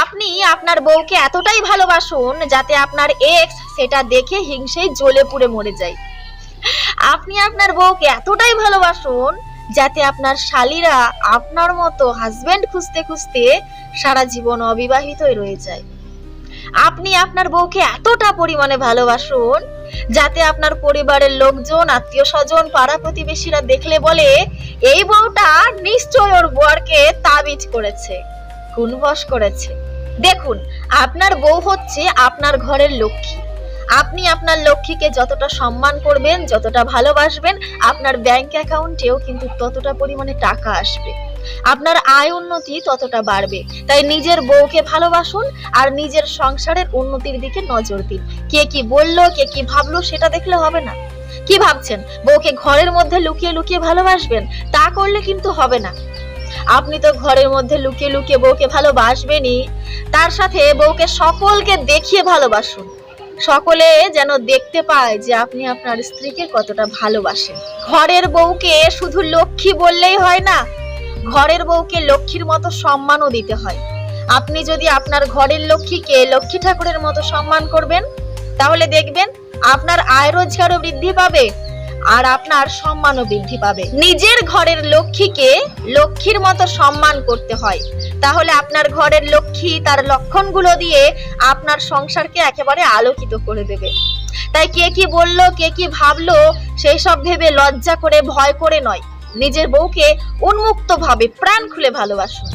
আপনি আপনার বউকে এতটাই ভালোবাসুন যাতে আপনার এক্স সেটা দেখে হিংসেয় জ্বলে পুড়ে মরে যায়। আপনি আপনার বউকে এতটাই ভালোবাসুন যাতে আপনার শালীরা আপনার মতো হাজবেন্ড খুঁজতে খুঁজতে সারা জীবন অবিবাহিতই রয়ে যায়। আপনি আপনার বউকে এতটা পরিমাণে ভালোবাসুন যাতে আপনার পরিবারের লোকজন, আত্মীয় স্বজন, পাড়া প্রতিবেশীরা দেখলে বলে, এই বউটা নিশ্চয় ওর বরকে তাবিজ করেছে, খুনবশ করেছে। দেখুন, আপনার বউ হচ্ছে আপনার ঘরের লক্ষ্মী। আপনি আপনার লক্ষ্মীকে যতটা সম্মান করবেন, যতটা ভালোবাসবেন, আপনার ব্যাংক অ্যাকাউন্টেও কিন্তু ততটা পরিমাণে টাকা আসবে, আপনার আয় উন্নতি ততটা বাড়বে। তাই নিজের বউকে ভালোবাসুন আর নিজের সংসারের উন্নতির দিকে নজর দিন। কে কি বললো, কে কি ভাবলো সেটা দেখলে হবে না। কি ভাবছেন বউকে ঘরের মধ্যে লুকিয়ে লুকিয়ে ভালোবাসবেন? তা করলে কিন্তু হবে না। আপনি তো ঘরের মধ্যে লুকিয়ে লুকিয়ে বউকে ভালোবাসবেনই, তার সাথে বউকে সকলকে দেখিয়ে ভালোবাসুন, সকলে যেন দেখতে পায় যে আপনি আপনার স্ত্রীকে কতটা ভালোবাসেন। ঘরের বউকে শুধু লক্ষ্মী বললেই হয় না, ঘরের বউকে লক্ষ্মীর মতো সম্মানও দিতে হয়। আপনি যদি আপনার ঘরের লক্ষ্মীকে লক্ষ্মী ঠাকুরের মতো সম্মান করবেন, তাহলে দেখবেন আপনার আয় রোজগারও বৃদ্ধি পাবে আর আপনার সম্মানও বৃদ্ধি পাবে। নিজের ঘরের লক্ষ্মীকে লক্ষ্মীর মতো সম্মান করতে হয়, তাহলে আপনার ঘরের লক্ষ্মী তার লক্ষণগুলো দিয়ে আপনার সংসারকে একেবারে আলোকিত করে দেবে। তাই কে কি বললো, কে কি ভাবলো সেই সব ভেবে লজ্জা করে, ভয় করে নয়, নিজের বউকে উন্মুক্তভাবে প্রাণ খুলে ভালোবাসুন।